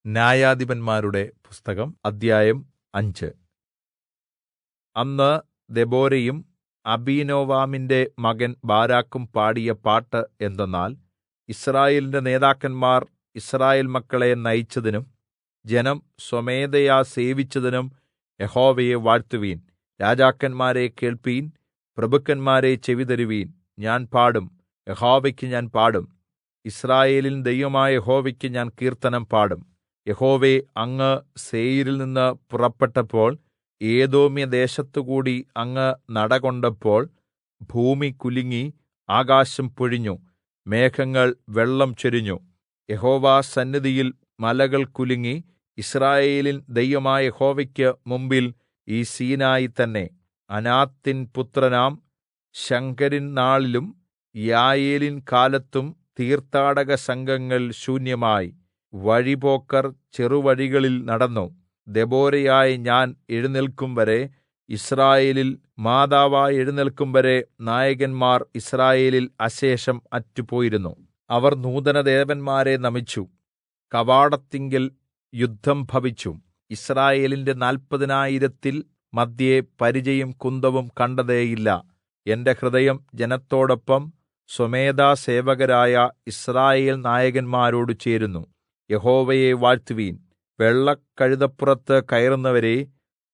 ന്യായാധിപന്മാരുടെ പുസ്തകം അദ്ധ്യായം 5. അന്ന് ദെബോരയും അബീനോവാമിന്റെ മകൻ ബാരാക്കും പാടിയ പാട്ട് എന്തെന്നാൽ, യിസ്രായേലിന്റെ നേതാക്കന്മാർ യിസ്രായേൽ മക്കളെ നയിച്ചതിനും ജനം സ്വമേധയാ സേവിച്ചതിനും യഹോവയെ വാഴ്ത്തുവിൻ. രാജാക്കന്മാരെ കേൾപ്പീൻ, പ്രഭുക്കന്മാരെ ചെവിതരുവീൻ. ഞാൻ പാടും, യഹോവയ്ക്ക് ഞാൻ പാടും. യിസ്രായേലിൻ ദൈവമായ യഹോവയ്ക്ക് ഞാൻ കീർത്തനം പാടും. യഹോവേ, അങ്ങ് സേയീരിൽ നിന്ന് പുറപ്പെട്ടപ്പോൾ, ഏദോമ്യദേശത്തുകൂടി അങ്ങ് നടകൊണ്ടപ്പോൾ ഭൂമി കുലുങ്ങി, ആകാശം പൊഴിഞ്ഞു, മേഘങ്ങൾ വെള്ളം ചൊരിഞ്ഞു. യഹോവാസന്നിധിയിൽ മലകൾ കുലുങ്ങി. യിസ്രായേലിൻ ദൈവമായ യഹോവയ്ക്ക് മുമ്പിൽ ഈ സീനായി തന്നെ. അനാത്തിൻ പുത്രനാം ശംഗരിൻ നാളിലും യായേലിൻ കാലത്തും തീർത്ഥാടക സംഘങ്ങൾ ശൂന്യമായി. വഴിപോക്കർ ചെറുവഴികളിൽ നടന്നു. ദെബോരയായ ഞാൻ എഴുന്നേൽക്കും വരെ, യിസ്രായേലിൽ മാതാവായി എഴുന്നേൽക്കും വരെ നായകന്മാർ യിസ്രായേലിൽ അശേഷം അറ്റുപോയിരുന്നു. അവർ നൂതനദേവന്മാരെ നമിച്ചു. കവാടത്തിങ്കൽ യുദ്ധം ഭവിച്ചു. യിസ്രായേലിന്റെ 40,000 മദ്ധ്യേ പരിചയും കുന്തവും കണ്ടതേയില്ല. എന്റെ ഹൃദയം ജനത്തോടൊപ്പം സ്വമേധാസേവകരായ യിസ്രായേൽ നായകന്മാരോട് ചേരുന്നു. യഹോവയെ വാഴ്ത്തുവീൻ. വെള്ളക്കഴുതപ്പുറത്ത് കയറുന്നവരെ,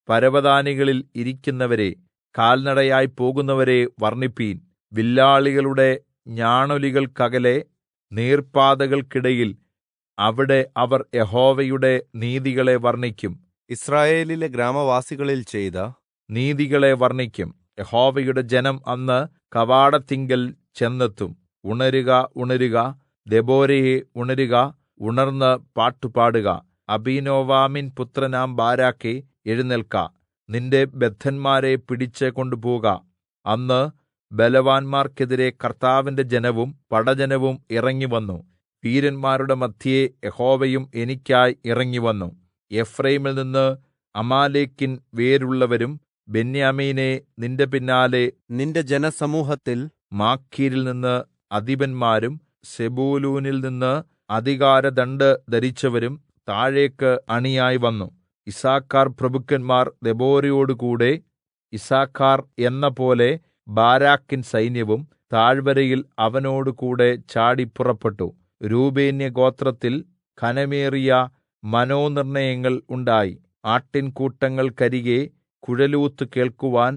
പരവതാനികളിൽ ഇരിക്കുന്നവരെ, കാൽനടയായി പോകുന്നവരെ വർണ്ണിപ്പീൻ. വില്ലാളികളുടെ ഞാണൊലികൾക്കകലെ നീർപ്പാതകൾക്കിടയിൽ, അവിടെ അവർ യഹോവയുടെ നീതികളെ വർണ്ണിക്കും. യിസ്രായേലിലെ ഗ്രാമവാസികളിൽ ചെയ്ത നീതികളെ വർണ്ണിക്കും. യഹോവയുടെ ജനം അന്ന് കവാടത്തിങ്കൽ ചെന്നെത്തും. ഉണരുക, ഉണരുക, ദെബോരയെ ഉണരുക, ഉണർന്ന് പാട്ടുപാടുക. അബീനോവാമിൻ പുത്രനാം ബാരാക്കേ, എഴുന്നേൽക്ക, നിന്റെ ബദ്ധന്മാരെ പിടിച്ച് കൊണ്ടുപോക. അന്ന് ബലവാന്മാർക്കെതിരെ കർത്താവിന്റെ ജനവും പടജ്ജനവും ഇറങ്ങിവന്നു. വീരന്മാരുടെ മദ്ധ്യേ യഹോവയും എനിക്കായി ഇറങ്ങിവന്നു. എഫ്രയീമിൽ നിന്ന് അമാലേക്കിൻ വേരുള്ളവരും, ബെന്യാമീനേ, നിന്റെ പിന്നാലെ നിന്റെ ജനസമൂഹത്തിൽ മാഖീരിൽ നിന്ന് അധിപന്മാരും, സെബൂലൂനിൽ നിന്ന് അധികാരദണ്ഡ് ധരിച്ചവരും താഴേക്ക് അണിയായി വന്നു. യിസ്സാഖാർ പ്രഭുക്കന്മാർ ദെബോരയോടുകൂടെ യിസ്സാഖാർ എന്നപോലെ ബാരാക്കിൻ സൈന്യവും താഴ്വരയിൽ അവനോടുകൂടെ ചാടി പുറപ്പെട്ടു. രൂബേന്യഗോത്രത്തിൽ ഘനമേറിയ മനോനിർണ്ണയങ്ങൾ ഉണ്ടായി. ആട്ടിൻകൂട്ടങ്ങൾക്കരികെ കുഴലൂത്ത് കേൾക്കുവാൻ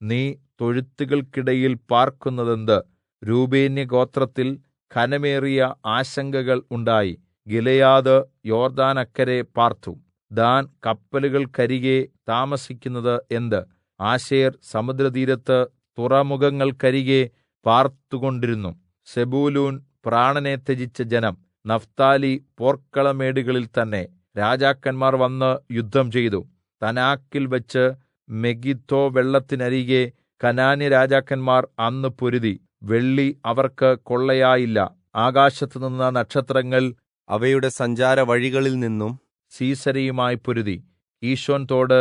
നീ തൊഴുത്തുകൾക്കിടയിൽ പാർക്കുന്നതെന്ത്? രൂബേന്യഗോത്രത്തിൽ ഘനമേറിയ ആശങ്കകൾ ഉണ്ടായി. ഗിലെയാദ് യോർദ്ദാനക്കരെ പാർത്തു. ദാൻ കപ്പലുകൾക്കരികെ താമസിക്കുന്നത് എന്ത്? ആശേർ സമുദ്രതീരത്ത് തുറമുഖങ്ങൾക്കരികെ പാർത്തുകൊണ്ടിരുന്നു. സെബൂലൂൻ പ്രാണനെ ത്യജിച്ച ജനം. നഫ്താലി പോർക്കളമേടുകളിൽ തന്നെ. രാജാക്കന്മാർ വന്ന് യുദ്ധം ചെയ്തു. തനാക്കിൽ വെച്ച് മെഗിദ്ദോ വെള്ളത്തിനരികെ കനാന്യ രാജാക്കന്മാർ അന്ന് പൊരുതി. വെള്ളി അവർക്ക് കൊള്ളയായില്ല. ആകാശത്തുനിന്ന നക്ഷത്രങ്ങൾ അവയുടെ സഞ്ചാര വഴികളിൽ നിന്നും സീസരയുമായി പൊരുതി. കീശോൻ തോട്,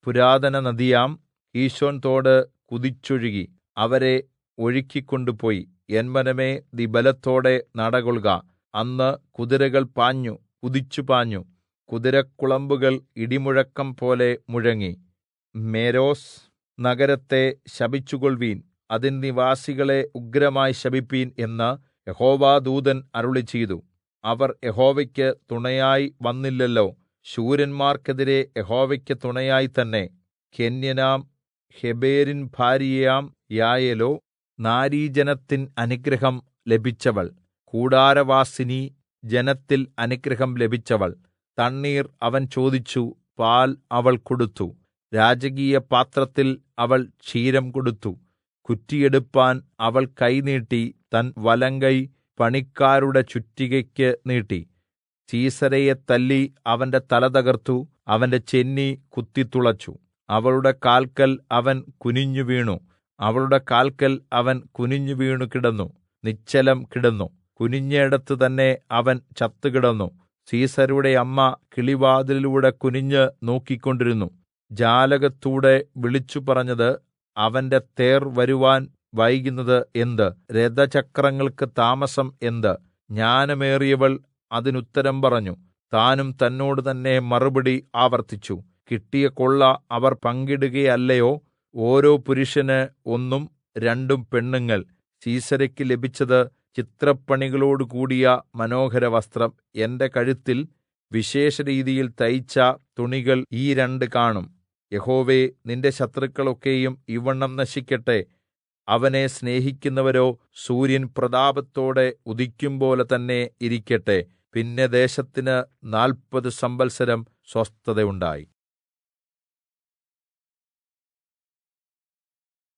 പുരാതന നദിയാം കീശോൻ തോട് കുതിച്ചൊഴുകി അവരെ ഒഴുക്കിക്കൊണ്ടുപോയി. എൻ മനമേ, നീ ബലത്തോടെ നടകൊൾക. അന്ന് കുതിരകൾ പാഞ്ഞു, കുതിച്ചു പാഞ്ഞു. കുതിരക്കുളമ്പുകൾ ഇടിമുഴക്കം പോലെ മുഴങ്ങി. മേരോസ് നഗരത്തെ ശപിച്ചുകൊൾവീൻ, അതിൻ നിവാസികളെ ഉഗ്രമായി ശപിപ്പീൻ എന്ന് യഹോവാദൂതൻ അരുളിച്ചെയ്തു. അവർ യഹോവയ്ക്ക് തുണയായി വന്നില്ലല്ലോ. ശൂരന്മാർക്കെതിരെ യഹോവയ്ക്ക് തുണയായി തന്നെ. കെന്യനാം ഹെബേരിൻ ഭാര്യയാം യായേലോ നാരീജനത്തിൻ അനുഗ്രഹം ലഭിച്ചവൾ. കൂടാരവാസിനി ജനത്തിൽ അനുഗ്രഹം ലഭിച്ചവൾ. തണ്ണീർ അവൻ ചോദിച്ചു, പാൽ അവൾ കൊടുത്തു. രാജകീയ പാത്രത്തിൽ അവൾ ക്ഷീരം കൊടുത്തു. കുറ്റിയെടുപ്പാൻ അവൾ കൈ നീട്ടി, തൻ വലങ്കൈ പണിക്കാരുടെ ചുറ്റികയ്ക്ക് നീട്ടി. സീസരയെ തല്ലി അവന്റെ തല തകർത്തു, അവന്റെ ചെന്നി കുത്തിത്തുളച്ചു. അവളുടെ കാൽക്കൽ അവൻ കുനിഞ്ഞു വീണു. അവളുടെ കാൽക്കൽ അവൻ കുനിഞ്ഞു വീണു കിടന്നു. നിശ്ചലം കിടന്നു. കുനിഞ്ഞയിടത്ത് തന്നെ അവൻ ചത്തുകിടന്നു. സീസരുടെ അമ്മ കിളിവാതിലിലൂടെ കുനിഞ്ഞ് നോക്കിക്കൊണ്ടിരുന്നു. ജാലകത്തൂടെ വിളിച്ചു പറഞ്ഞത്, അവന്റെ തേർ വരുവാൻ വൈകുന്നത് എന്ത്? രഥചക്രങ്ങൾക്ക് താമസം എന്ത്? ജ്ഞാനമേറിയവൾ അതിനുത്തരം പറഞ്ഞു, താനും തന്നോട് തന്നെ മറുപടി ആവർത്തിച്ചു, കിട്ടിയ കൊള്ള അവർ പങ്കിടുകയല്ലയോ? ഓരോ പുരുഷന് ഒന്നും രണ്ടും പെണ്ണുങ്ങൾ. സീസെരയ്ക്ക് ലഭിച്ചത് ചിത്രപ്പണികളോടുകൂടിയ മനോഹര വസ്ത്രം. എന്റെ കഴുത്തിൽ വിശേഷരീതിയിൽ തയ്ച്ച തുണികൾ ഈ രണ്ട് കാണും. യഹോവേ, നിന്റെ ശത്രുക്കളൊക്കെയും ഇവ്വണ്ണം നശിക്കട്ടെ. അവനെ സ്നേഹിക്കുന്നവരോ സൂര്യൻ പ്രതാപത്തോടെ ഉദിക്കുമ്പോലെ തന്നെ ഇരിക്കട്ടെ. പിന്നെ ദേശത്തിന് 40 സംവത്സരം സ്വസ്ഥത ഉണ്ടായി.